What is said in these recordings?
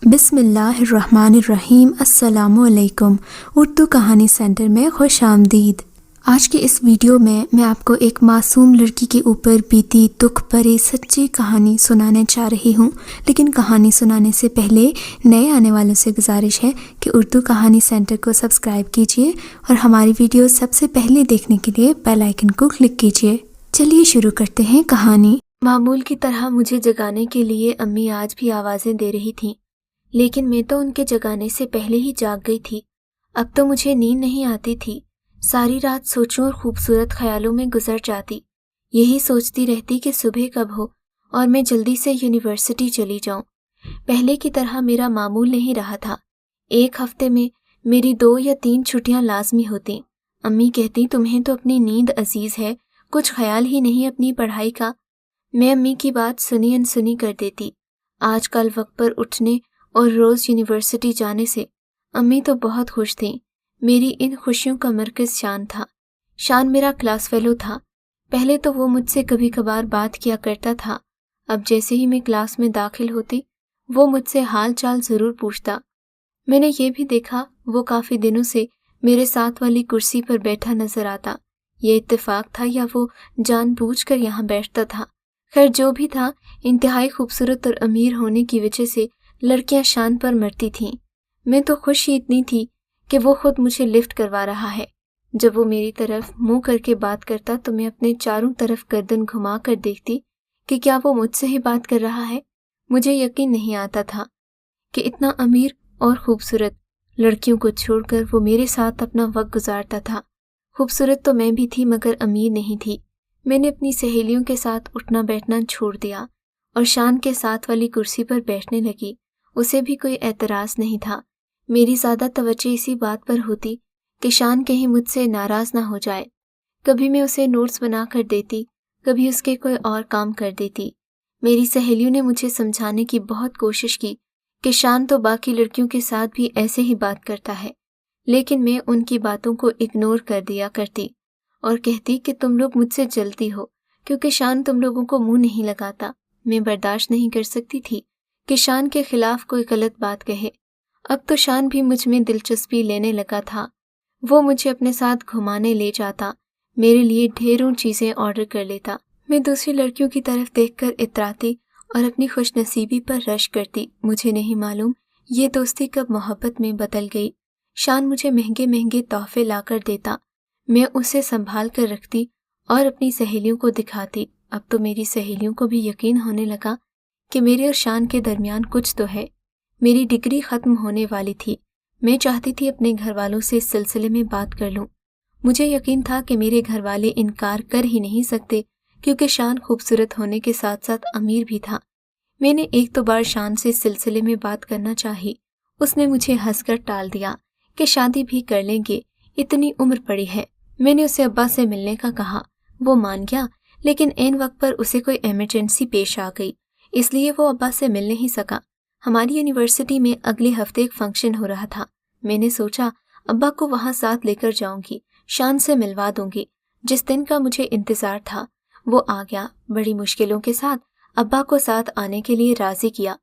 بسم اللہ الرحمن الرحیم۔ السلام علیکم۔ اردو کہانی سینٹر میں خوش آمدید۔ آج کے اس ویڈیو میں آپ کو ایک معصوم لڑکی کے اوپر بیتی دکھ بھری سچی کہانی سنانے چاہ رہی ہوں، لیکن کہانی سنانے سے پہلے نئے آنے والوں سے گزارش ہے کہ اردو کہانی سینٹر کو سبسکرائب کیجیے اور ہماری ویڈیو سب سے پہلے دیکھنے کے لیے بیل آئیکن کو کلک کیجیے۔ چلیے شروع کرتے ہیں کہانی۔ معمول کی طرح مجھے جگانے کے لیے امی آج بھی آوازیں دے رہی تھیں، لیکن میں تو ان کے جگانے سے پہلے ہی جاگ گئی تھی۔ اب تو مجھے نیند نہیں آتی تھی، ساری رات سوچوں اور خوبصورت خیالوں میں گزر جاتی، یہی سوچتی رہتی کہ صبح کب ہو اور میں جلدی سے یونیورسٹی چلی جاؤں۔ پہلے کی طرح میرا معمول نہیں رہا تھا، ایک ہفتے میں میری 2 یا 3 چھٹیاں لازمی ہوتیں۔ امی کہتی تمہیں تو اپنی نیند عزیز ہے، کچھ خیال ہی نہیں اپنی پڑھائی کا۔ میں امی کی بات سنی انسنی کر دیتی۔ آج کل وقت پر اٹھنے اور روز یونیورسٹی جانے سے امی تو بہت خوش تھیں۔ میری ان خوشیوں کا مرکز شان تھا۔ شان میرا کلاس فیلو تھا۔ پہلے تو وہ مجھ سے کبھی کبھار بات کیا کرتا تھا، اب جیسے ہی میں کلاس میں داخل ہوتی وہ مجھ سے حال چال ضرور پوچھتا۔ میں نے یہ بھی دیکھا وہ کافی دنوں سے میرے ساتھ والی کرسی پر بیٹھا نظر آتا۔ یہ اتفاق تھا یا وہ جان بوجھ کر یہاں بیٹھتا تھا؟ خیر جو بھی تھا، انتہائی خوبصورت اور امیر ہونے کی وجہ سے لڑکیاں شان پر مرتی تھیں۔ میں تو خوش ہی اتنی تھی کہ وہ خود مجھے لفٹ کروا رہا ہے۔ جب وہ میری طرف منہ کر کے بات کرتا تو میں اپنے چاروں طرف گردن گھما کر دیکھتی کہ کیا وہ مجھ سے ہی بات کر رہا ہے۔ مجھے یقین نہیں آتا تھا کہ اتنا امیر اور خوبصورت لڑکیوں کو چھوڑ کر وہ میرے ساتھ اپنا وقت گزارتا تھا۔ خوبصورت تو میں بھی تھی مگر امیر نہیں تھی۔ میں نے اپنی سہیلیوں کے ساتھ اٹھنا بیٹھنا چھوڑ دیا اور شان کے ساتھ والی کرسی پر بیٹھنے لگی۔ اسے بھی کوئی اعتراض نہیں تھا۔ میری زیادہ توجہ اسی بات پر ہوتی کہ شان کہیں مجھ سے ناراض نہ ہو جائے۔ کبھی میں اسے نوٹس بنا کر دیتی، کبھی اس کے کوئی اور کام کر دیتی۔ میری سہیلیوں نے مجھے سمجھانے کی بہت کوشش کی کہ شان تو باقی لڑکیوں کے ساتھ بھی ایسے ہی بات کرتا ہے، لیکن میں ان کی باتوں کو اگنور کر دیا کرتی اور کہتی کہ تم لوگ مجھ سے جلتی ہو کیونکہ شان تم لوگوں کو منہ نہیں لگاتا۔ میں برداشت نہیں کر سکتی تھی کہ شان کے خلاف کوئی غلط بات کہے۔ اب تو شان بھی مجھ میں دلچسپی لینے لگا تھا۔ وہ مجھے اپنے ساتھ گھمانے لے جاتا، میرے لیے ڈھیروں چیزیں آرڈر کر لیتا۔ میں دوسری لڑکیوں کی طرف دیکھ کر اتراتی اور اپنی خوش نصیبی پر رشک کرتی۔ مجھے نہیں معلوم یہ دوستی کب محبت میں بدل گئی۔ شان مجھے مہنگے مہنگے تحفے لا کر دیتا، میں اسے سنبھال کر رکھتی اور اپنی سہیلیوں کو دکھاتی۔ اب تو میری سہیلیوں کو بھی یقین ہونے لگا کہ میرے اور شان کے درمیان کچھ تو ہے۔ میری ڈگری ختم ہونے والی تھی، میں چاہتی تھی اپنے گھر والوں سے اس سلسلے میں بات کر لوں۔ مجھے یقین تھا کہ میرے گھر والے انکار کر ہی نہیں سکتے کیونکہ شان خوبصورت ہونے کے ساتھ ساتھ امیر بھی تھا۔ میں نے ایک تو بار شان سے اس سلسلے میں بات کرنا چاہی، اس نے مجھے ہنس کر ٹال دیا کہ شادی بھی کر لیں گے، اتنی عمر پڑی ہے۔ میں نے اسے ابا سے ملنے کا کہا، وہ مان گیا، لیکن عین وقت پر اسے کوئی ایمرجنسی پیش آ گئی، اس لیے وہ ابا سے مل نہیں سکا۔ ہماری یونیورسٹی میں اگلے ہفتے ایک فنکشن ہو رہا تھا، میں نے سوچا ابا کو وہاں ساتھ لے کر جاؤں گی، شان سے ملوا دوں گی۔ جس دن کا مجھے انتظار تھا وہ آ گیا۔ بڑی مشکلوں کے ساتھ ابا کو ساتھ آنے کے لیے راضی کیا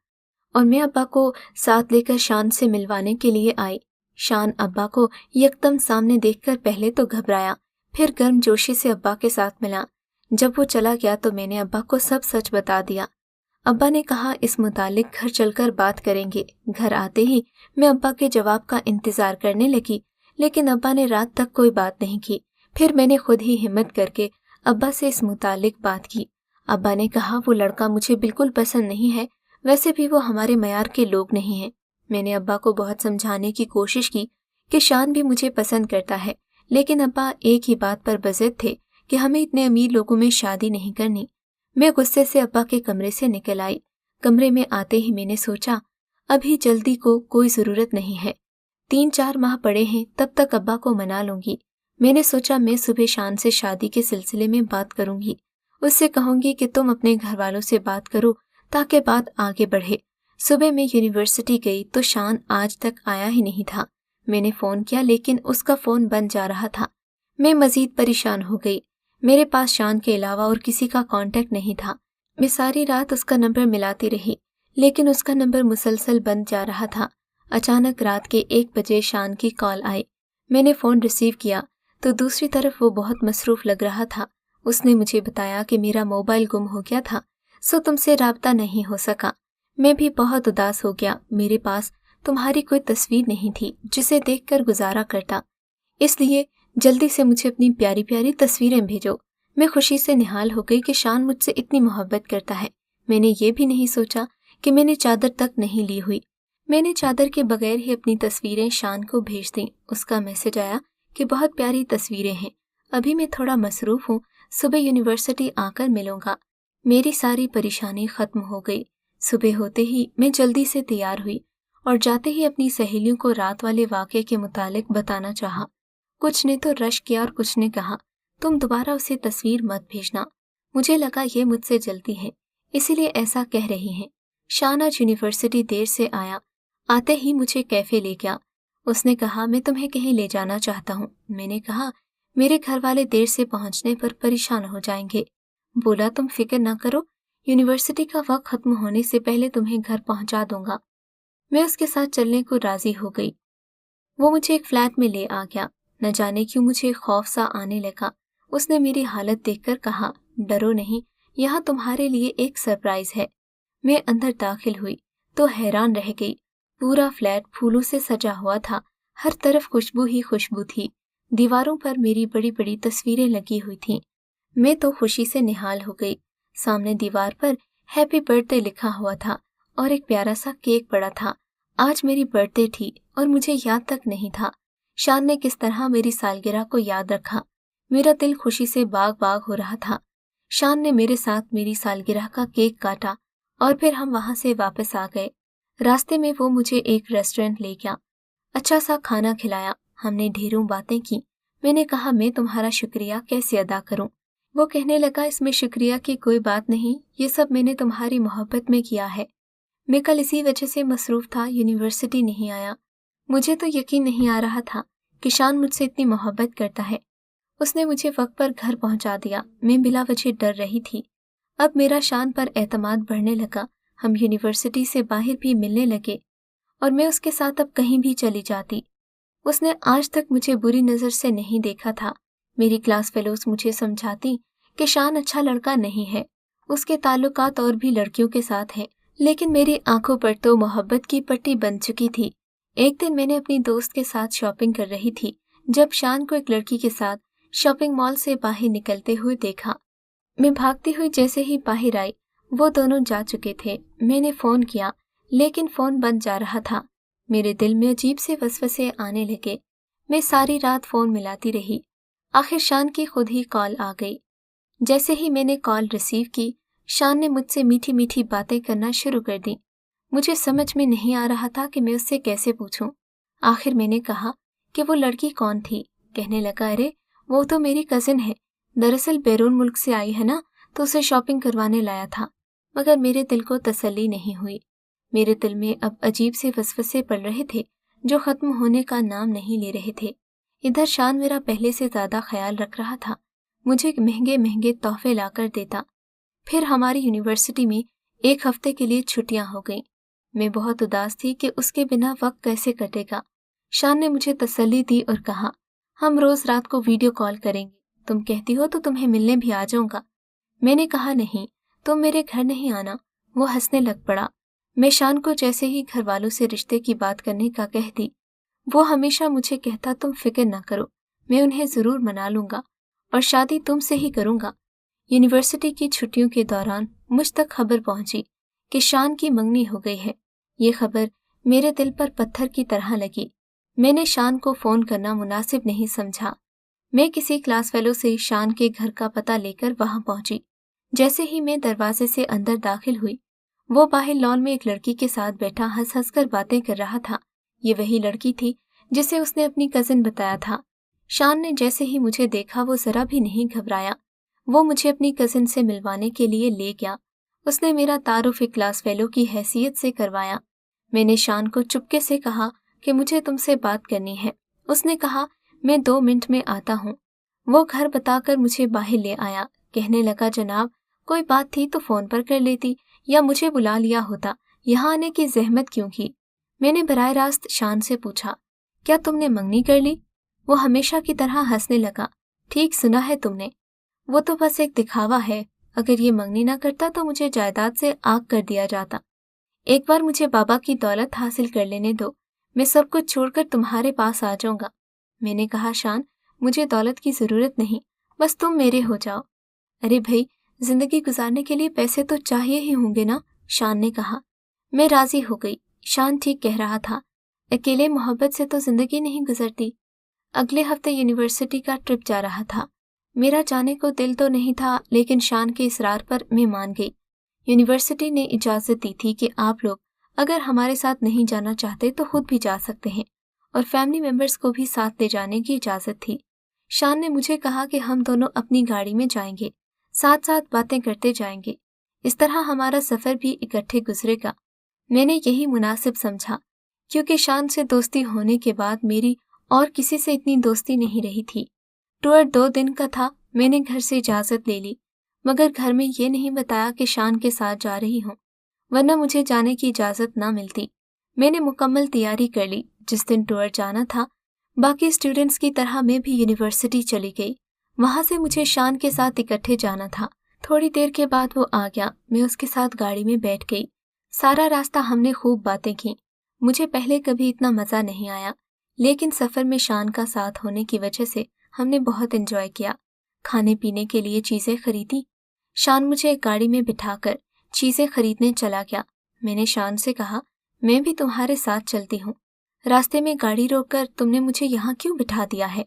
اور میں ابا کو ساتھ لے کر شان سے ملوانے کے لیے آئی۔ شان ابا کو یکدم سامنے دیکھ کر پہلے تو گھبرایا، پھر گرم جوشی سے ابا کے ساتھ ملا۔ جب وہ چلا گیا تو میں نے ابا کو سب سچ بتا دیا۔ ابا نے کہا اس متعلق گھر چل کر بات کریں گے۔ گھر آتے ہی میں ابا کے جواب کا انتظار کرنے لگی، لیکن ابا نے رات تک کوئی بات نہیں کی۔ پھر میں نے خود ہی ہمت کر کے ابا سے اس متعلق بات کی۔ ابا نے کہا وہ لڑکا مجھے بالکل پسند نہیں ہے، ویسے بھی وہ ہمارے معیار کے لوگ نہیں ہیں۔ میں نے ابا کو بہت سمجھانے کی کوشش کی کہ شان بھی مجھے پسند کرتا ہے، لیکن ابا ایک ہی بات پر بضد تھے کہ ہمیں اتنے امیر لوگوں میں شادی نہیں کرنی۔ میں غصے سے ابا کے کمرے سے نکل آئی۔ کمرے میں آتے ہی میں نے سوچا ابھی جلدی کو کوئی ضرورت نہیں ہے، 3-4 ماہ پڑے ہیں، تب تک ابا کو منا لوں گی۔ میں نے سوچا میں صبح شان سے شادی کے سلسلے میں بات کروں گی، اس سے کہوں گی کہ تم اپنے گھر والوں سے بات کرو تاکہ بات آگے بڑھے۔ صبح میں یونیورسٹی گئی تو شان آج تک آیا ہی نہیں تھا۔ میں نے فون کیا لیکن اس کا فون بند جا رہا تھا۔ میں مزید پریشان ہو گئی، میرے پاس شان کے علاوہ اور کسی کا کانٹیکٹ نہیں تھا۔ میں ساری رات اس کا نمبر ملاتی رہی लेकिन उसका नंबर मुसलसल बंद जा रहा था। अचानक रात के 1 बजे शान की कॉल आई। मैंने फ़ोन रिसीव किया तो दूसरी तरफ वो बहुत मसरूफ़ लग रहा था। उसने मुझे बताया कि मेरा मोबाइल गुम हो गया था, सो तुमसे राब्ता नहीं हो सका। मैं भी बहुत उदास हो गया। मेरे पास तुम्हारी कोई तस्वीर नहीं थी जिसे देखकर गुजारा करता, इसलिए जल्दी से मुझे अपनी प्यारी प्यारी तस्वीरें भेजो। मैं खुशी से निहाल हो गई कि शान मुझसे इतनी मोहब्बत करता है। मैंने ये भी नहीं सोचा कि मैंने चादर तक नहीं ली हुई। मैंने चादर के बगैर ही अपनी तस्वीरें शान को भेज दी। उसका मैसेज आया कि बहुत प्यारी तस्वीरें हैं, अभी मैं थोड़ा मसरूफ़ हूँ, सुबह यूनिवर्सिटी आकर मिलूंगा। मेरी सारी परेशानी ख़त्म हो गई। सुबह होते ही मैं जल्दी से तैयार हुई और जाते ही अपनी सहेलियों को रात वाले वाक़े के मुतालिक बताना चाहा। कुछ ने तो रश किया और कुछ ने कहा तुम दोबारा उसे तस्वीर मत भेजना। मुझे लगा ये मुझसे जलती है, इसीलिए ऐसा कह रही हैं। शान आज यूनिवर्सिटी देर से आया। आते ही मुझे कैफ़े ले गया। उसने कहा मैं तुम्हें कहीं ले जाना चाहता हूँ। मैंने कहा मेरे घर वाले देर से पहुँचने पर परेशान हो जाएंगे। बोला तुम फिक्र ना करो, यूनिवर्सिटी का वक्त खत्म होने से पहले तुम्हें घर पहुँचा दूंगा। मैं उसके साथ चलने को राजी हो गई। वो मुझे एक फ्लैट में ले आ गया। न जाने क्यों मुझे खौफ सा आने लगा। उसने मेरी हालत देखकर कहा डरो नहीं, यहाँ तुम्हारे लिए एक सरप्राइज है। मैं अंदर दाखिल हुई तो हैरान रह गई। पूरा फ्लैट फूलों से सजा हुआ था, हर तरफ खुशबू ही खुशबू थी। दीवारों पर मेरी बड़ी बड़ी तस्वीरें लगी हुई थीं। मैं तो खुशी से निहाल हो गई। सामने दीवार पर हैप्पी बर्थडे लिखा हुआ था और एक प्यारा सा केक पड़ा था। आज मेरी बर्थडे थी और मुझे याद तक नहीं था शान ने किस तरह मेरी सालगिरह को याद रखा। मेरा दिल खुशी से बाग बाग हो रहा था। शान ने मेरे साथ मेरी सालगिरह का केक काटा और फिर हम वहां से वापस आ गए। रास्ते में वो मुझे एक रेस्टोरेंट ले गया, अच्छा सा खाना खिलाया। हमने ढेरों बातें की। मैंने कहा मैं तुम्हारा शुक्रिया कैसे अदा करूं। वो कहने लगा इसमें शुक्रिया की कोई बात नहीं, ये सब मैंने तुम्हारी मोहब्बत में किया है। मैं कल इसी वजह से मसरूफ था, यूनिवर्सिटी नहीं आया। मुझे तो यकीन नहीं आ रहा था कि शान मुझसे इतनी मोहब्बत करता है। उसने मुझे वक्त पर घर पहुंचा दिया। मैं बिला वजह डर रही थी। अब मेरा शान पर एतमाद बढ़ने लगा। हम यूनिवर्सिटी से बाहर भी मिलने लगे और मैं उसके साथ अब कहीं भी चली जाती। उसने आज तक मुझे बुरी नज़र से नहीं देखा था। मेरी क्लास फेलोज मुझे समझाती कि शान अच्छा लड़का नहीं है, उसके ताल्लुकात और भी लड़कियों के साथ हैं, लेकिन मेरी आंखों पर तो मोहब्बत की पट्टी बन चुकी थी। एक दिन मैंने अपनी दोस्त के साथ शॉपिंग कर रही थी जब शान को एक लड़की के साथ शॉपिंग मॉल से बाहर निकलते हुए देखा। मैं भागती हुई जैसे ही बाहर आई, वो दोनों जा चुके थे। मैंने फ़ोन किया लेकिन फ़ोन बंद जा रहा था। मेरे दिल में अजीब से वसवसे आने लगे। मैं सारी रात फ़ोन मिलाती रही। आखिर शान की खुद ही कॉल आ गई। जैसे ही मैंने कॉल रिसीव की, शान ने मुझसे मीठी मीठी बातें करना शुरू कर दी। मुझे समझ में नहीं आ रहा था कि मैं उससे कैसे पूछूं। आखिर मैंने कहा कि वो लड़की कौन थी। कहने लगा अरे वो तो मेरी कजिन है, दरअसल बैरून मुल्क से आई है ना, तो उसे शॉपिंग करवाने लाया था। मगर मेरे दिल को तसल्ली नहीं हुई। मेरे दिल में अब अजीब से वसवसे पड़ रहे थे जो खत्म होने का नाम नहीं ले रहे थे। इधर शान मेरा पहले से ज्यादा ख्याल रख रहा था, मुझे महंगे महंगे तोहफे लाकर देता। फिर हमारी यूनिवर्सिटी में 1 हफ्ते के लिए छुट्टियां हो गईं। मैं बहुत उदास थी कि उसके बिना वक्त कैसे कटेगा। शान ने मुझे तसल्ली दी और कहा हम रोज रात को वीडियो कॉल करेंगे, तुम कहती हो तो तुम्हें मिलने भी आ जाऊंगा। मैंने कहा नहीं, तुम मेरे घर नहीं आना। वो हंसने लग पड़ा। मैं शान को जैसे ही घर वालों से रिश्ते की बात करने का कह दी, वो हमेशा मुझे कहता तुम फिक्र ना करो, मैं उन्हें जरूर मना लूंगा और शादी तुमसे ही करूंगा। यूनिवर्सिटी की छुट्टियों के दौरान मुझ तक खबर पहुंची कि शान की मंगनी हो गई है। ये खबर मेरे दिल पर पत्थर की तरह लगी। मैंने शान को फोन करना मुनासिब नहीं समझा। मैं किसी क्लास फेलो से शान के घर का पता लेकर वहां पहुंची। जैसे ही मैं दरवाजे से अंदर दाखिल हुई, वो बाहर लॉन में एक लड़की के साथ बैठा हंस हंस कर बातें कर रहा था। ये वही लड़की थी जिसे उसने अपनी कजिन बताया था। शान ने जैसे ही मुझे देखा वो जरा भी नहीं घबराया। वो मुझे अपनी कजिन से मिलवाने के लिए ले गया। उसने मेरा तारुफ एक क्लास फेलो की हैसियत से करवाया। मैंने शान को चुपके से कहा कि मुझे तुमसे बात करनी है। उसने कहा मैं 2 मिनट में आता हूँ। वो घर बताकर मुझे बाहर ले आया। कहने लगा जनाब कोई बात थी तो फोन पर कर लेती या मुझे बुला लिया होता, यहाँ आने की जहमत क्यों की? मैंने बराह रास्त शान से पूछा। क्या तुमने मंगनी कर ली? वो हमेशा की तरह हंसने लगा। ठीक सुना है तुमने, वो तो बस एक दिखावा है। अगर ये मंगनी ना करता तो मुझे जायदाद से आग कर दिया जाता। एक बार मुझे बाबा की दौलत हासिल कर लेने दो, मैं सब कुछ छोड़कर तुम्हारे पास आ जाऊंगा। मैंने कहा, शान, मुझे दौलत की जरूरत नहीं, बस तुम मेरे हो जाओ। अरे भाई, जिंदगी गुजारने के लिए पैसे तो चाहिए ही होंगे ना, शान ने कहा। मैं राजी हो गई। शान ठीक कह रहा था, अकेले मोहब्बत से तो जिंदगी नहीं गुजरती। अगले हफ्ते यूनिवर्सिटी का ट्रिप जा रहा था। मेरा जाने को दिल तो नहीं था, लेकिन शान के इसरार पर मैं मान गई। यूनिवर्सिटी ने इजाजत दी थी कि आप लोग अगर हमारे साथ नहीं जाना चाहते तो खुद भी जा सकते हैं, और फैमिली मेंबर्स को भी साथ ले जाने की इजाजत थी। शान ने मुझे कहा कि हम दोनों अपनी गाड़ी में जाएंगे, साथ साथ बातें करते जाएंगे। इस तरह हमारा सफर भी इकट्ठे गुजरेगा। मैंने यही मुनासिब समझा, क्योंकि शान से दोस्ती होने के बाद मेरी और किसी से इतनी दोस्ती नहीं रही थी। टूर 2 दिन का था। मैंने घर से इजाजत ले ली, मगर घर में ये नहीं बताया कि शान के साथ जा रही हूँ, वरना मुझे जाने की इजाजत ना मिलती। मैंने मुकम्मल तैयारी कर ली। जिस दिन टूर जाना था, बाकी स्टूडेंट्स की तरह मैं भी यूनिवर्सिटी चली गई। वहां से मुझे शान के साथ इकट्ठे जाना था। थोड़ी देर के बाद वो आ गया। मैं उसके साथ गाड़ी में बैठ गई। सारा रास्ता हमने खूब बातें की। मुझे पहले कभी इतना मजा नहीं आया, लेकिन सफर में शान का साथ होने की वजह से हमने बहुत एंजॉय किया। खाने पीने के लिए चीजें खरीदी। शान मुझे एक गाड़ी में बिठाकर चीजें खरीदने चला गया। मैंने शान से कहा, मैं भी तुम्हारे साथ चलती हूँ। रास्ते में गाड़ी रोककर तुमने मुझे यहाँ क्यों बिठा दिया है?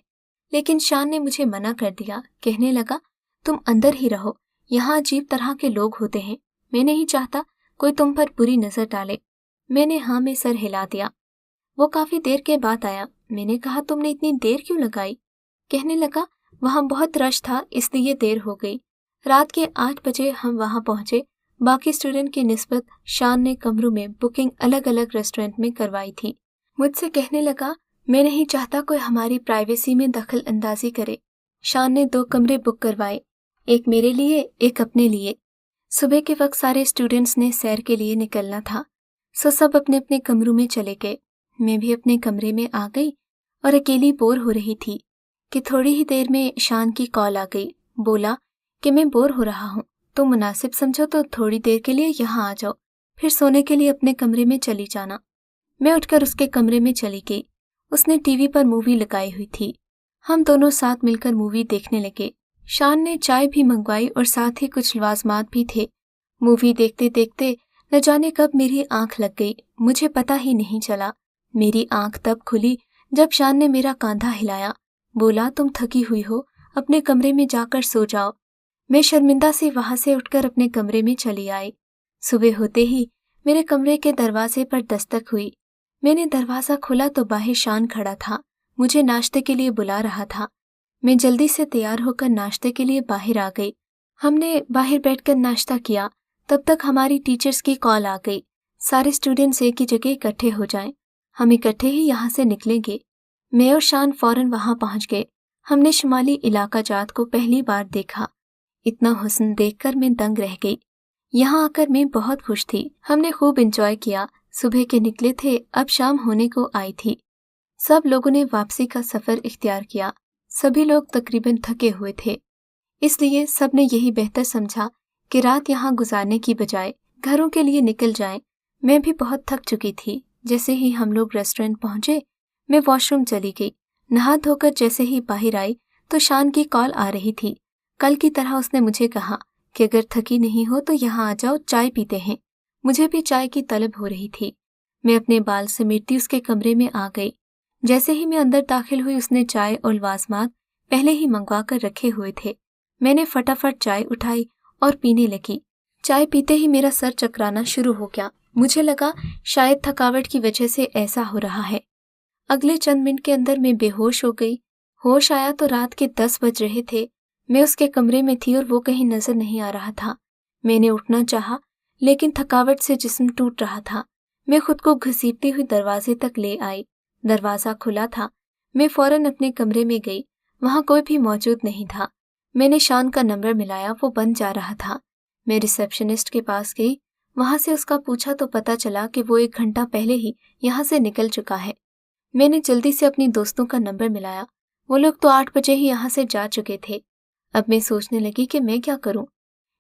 लेकिन शान ने मुझे मना कर दिया। कहने लगा, तुम अंदर ही रहो, यहाँ अजीब तरह के लोग होते हैं। मैं नहीं चाहता कोई तुम पर बुरी नजर डाले। मैंने हाँ में सर हिला दिया। वो काफी देर के बाद आया। मैंने कहा, तुमने इतनी देर क्यों लगाई? कहने लगा, वहाँ बहुत रश था, इसलिए देर हो गई। रात के 8 बजे हम वहाँ पहुंचे। बाकी स्टूडेंट की निस्बत शान ने कमरों में बुकिंग अलग अलग रेस्टोरेंट में करवाई थी। मुझसे कहने लगा, मैं नहीं चाहता कोई हमारी प्राइवेसी में दखल अंदाजी करे। शान ने 2 कमरे बुक करवाए, एक मेरे लिए, एक अपने लिए। सुबह के वक्त सारे स्टूडेंट्स ने सैर के लिए निकलना था, सो सब अपने अपने कमरों में चले गए। मैं भी अपने कमरे में आ गई और अकेली बोर हो रही थी कि थोड़ी ही देर में शान की कॉल आ गई। बोला कि मैं बोर हो रहा हूँ, तो मुनासिब समझो तो थोड़ी देर के लिए यहाँ आ जाओ, फिर सोने के लिए अपने कमरे में चली जाना। मैं उठकर उसके कमरे में चली गई। उसने टीवी पर मूवी लगाई हुई थी। हम दोनों साथ मिलकर मूवी देखने लगे। शान ने चाय भी मंगवाई और साथ ही कुछ लवाजमात भी थे। मूवी देखते देखते न जाने कब मेरी आंख लग गई, मुझे पता ही नहीं चला। मेरी आंख तब खुली जब शान ने मेरा कांधा हिलाया। बोला, तुम थकी हुई हो, अपने कमरे में जाकर सो जाओ। मैं शर्मिंदा से वहां से उठकर अपने कमरे में चली आई। सुबह होते ही मेरे कमरे के दरवाजे पर दस्तक हुई। मैंने दरवाजा खोला तो बाहर शान खड़ा था, मुझे नाश्ते के लिए बुला रहा था। मैं जल्दी से तैयार होकर नाश्ते के लिए बाहर आ गई। हमने बाहर बैठकर नाश्ता किया। तब तक हमारी टीचर्स की कॉल आ गई, सारे स्टूडेंट्स एक ही जगह इकट्ठे हो जाएं, हम इकट्ठे ही यहाँ से निकलेंगे। मैं और शान फौरन वहां पहुंच गए। हमने शुमाली इलाका जात को पहली बार देखा। इतना हुस्न देखकर मैं दंग रह गई। यहाँ आकर मैं बहुत खुश थी। हमने खूब एंजॉय किया। सुबह के निकले थे, अब शाम होने को आई थी। सब लोगों ने वापसी का सफर इख्तियार किया। सभी लोग तकरीबन थके हुए थे, इसलिए सब ने यही बेहतर समझा कि रात यहाँ गुजारने की बजाय घरों के लिए निकल जाएं। मैं भी बहुत थक चुकी थी। जैसे ही हम लोग रेस्टोरेंट पहुंचे, मैं वॉशरूम चली गई। नहा धोकर जैसे ही बाहर आई तो शान की कॉल आ रही थी। कल की तरह उसने मुझे कहा कि अगर थकी नहीं हो तो यहाँ आ जाओ, चाय पीते हैं। मुझे भी चाय की तलब हो रही थी। मैं अपने बाल समेटती उसके कमरे में आ गई। जैसे ही मैं अंदर दाखिल हुई, उसने चाय और लवाजमात पहले ही मंगवा कर रखे हुए थे। मैंने फटाफट चाय उठाई और पीने लगी। चाय पीते ही मेरा सर चकराना शुरू हो गया। मुझे लगा शायद थकावट की वजह से ऐसा हो रहा है। अगले चंद मिनट के अंदर मैं बेहोश हो गई। होश आया तो रात के 10 बज रहे थे। मैं उसके कमरे में थी और वो कहीं नजर नहीं आ रहा था। मैंने उठना चाहा, लेकिन थकावट से जिस्म टूट रहा था। मैं खुद को घसीटती हुई दरवाजे तक ले आई। दरवाजा खुला था। मैं फौरन अपने कमरे में गई। वहां कोई भी मौजूद नहीं था। मैंने शान का नंबर मिलाया, वो बंद जा रहा था। मैं रिसेप्शनिस्ट के पास गई। वहाँ से उसका पूछा तो पता चला कि वो 1 घंटा पहले ही यहाँ से निकल चुका है। मैंने जल्दी से अपनी दोस्तों का नंबर मिलाया। वो लोग तो 8 बजे ही यहाँ से जा चुके थे। अब मैं सोचने लगी कि मैं क्या करूं।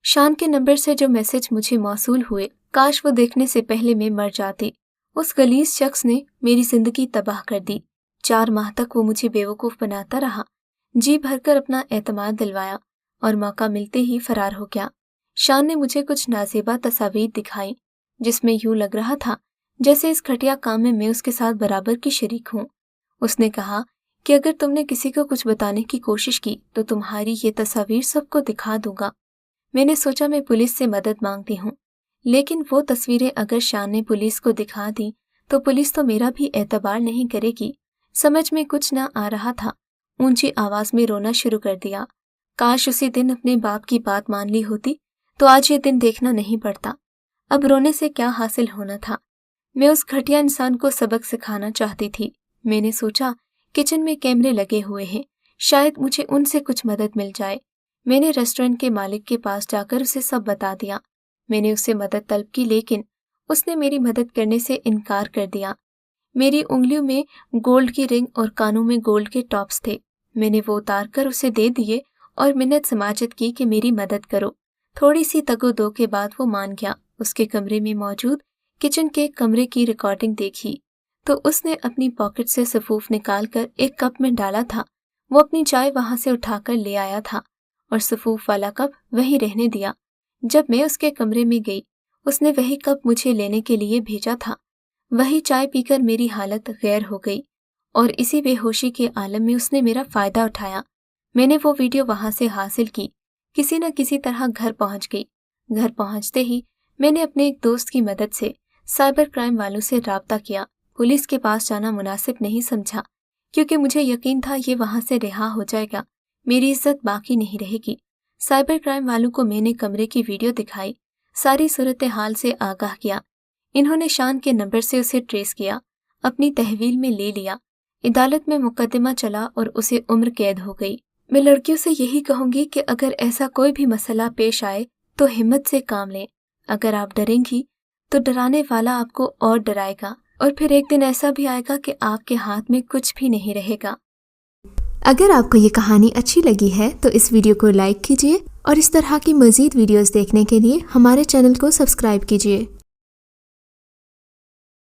शान के नंबर से जो मैसेज मुझे मौसूल हुए, काश वो देखने से पहले मैं मर जाती। उस गलीज शख्स ने मेरी जिंदगी तबाह कर दी। 4 माह तक वो मुझे बेवकूफ बनाता रहा, जी भरकर अपना एतमाद दिलवाया और मौका मिलते ही फरार हो गया। शान ने मुझे कुछ नाजेबा तस्वीर दिखाई जिसमें यूं लग रहा था जैसे इस घटिया काम में मैं उसके साथ बराबर की शरीक हूँ। उसने कहा कि अगर तुमने किसी को कुछ बताने की कोशिश की तो तुम्हारी ये तस्वीर सबको दिखा दूंगा। मैंने सोचा मैं पुलिस से मदद मांगती हूँ, लेकिन वो तस्वीरें अगर शान ने पुलिस को दिखा दी तो पुलिस तो मेरा भी एतबार नहीं करेगी। समझ में कुछ न आ रहा था। ऊंची आवाज में रोना शुरू कर दिया। काश उसी दिन अपने बाप की बात मान ली होती तो आज ये दिन देखना नहीं पड़ता। अब रोने से क्या हासिल होना था। मैं उस घटिया इंसान को सबक सिखाना चाहती थी। मैंने सोचा किचन में कैमरे लगे हुए हैं, शायद मुझे उनसे कुछ मदद मिल जाए। मैंने रेस्टोरेंट के मालिक के पास जाकर उसे सब बता दिया। मैंने उससे मदद तलब की, लेकिन उसने मेरी मदद करने से इनकार कर दिया। मेरी उंगलियों में गोल्ड की रिंग और कानों में गोल्ड के टॉप्स थे। मैंने वो उतार कर उसे दे दिए और मिन्नत समाजत की कि मेरी मदद करो। थोड़ी सी तगो-दो के बाद वो मान गया। उसके कमरे में मौजूद किचन के कमरे की रिकॉर्डिंग देखी तो उसने अपनी पॉकेट से सफूफ निकालकर एक कप में डाला था। वो अपनी चाय वहां से उठाकर ले आया था और सफूफ वाला कप वहीं रहने दिया। जब मैं उसके कमरे में गई, उसने वही कप मुझे लेने के लिए भेजा था। वही चाय पीकर मेरी हालत गैर हो गई और इसी बेहोशी के आलम में उसने मेरा फायदा उठाया। मैंने वो वीडियो वहां से हासिल की, किसी न किसी तरह घर पहुंच गई। घर पहुंचते ही मैंने अपने एक दोस्त की मदद से साइबर क्राइम वालों से राब्ता किया। पुलिस के पास जाना मुनासिब नहीं समझा, क्योंकि मुझे यकीन था ये वहां से रिहा हो जाएगा, मेरी इज्जत बाकी नहीं रहेगी। साइबर क्राइम वालों को मैंने कमरे की वीडियो दिखाई, सारी सूरत हाल से आगाह किया। इन्होंने शान के नंबर से उसे ट्रेस किया, अपनी तहवील में ले लिया। अदालत में मुकदमा चला और उसे उम्र कैद हो गई। मैं लड़कियों से यही कहूंगी कि अगर ऐसा कोई भी मसला पेश आए तो हिम्मत से काम लें। अगर आप डरेंगी तो डराने वाला आपको और डराएगा और फिर एक दिन ऐसा भी आएगा कि आपके हाथ में कुछ भी नहीं रहेगा। अगर आपको ये कहानी अच्छी लगी है तो इस वीडियो को लाइक कीजिए और इस तरह की मज़ीद वीडियोस देखने के लिए हमारे चैनल को सब्सक्राइब कीजिए।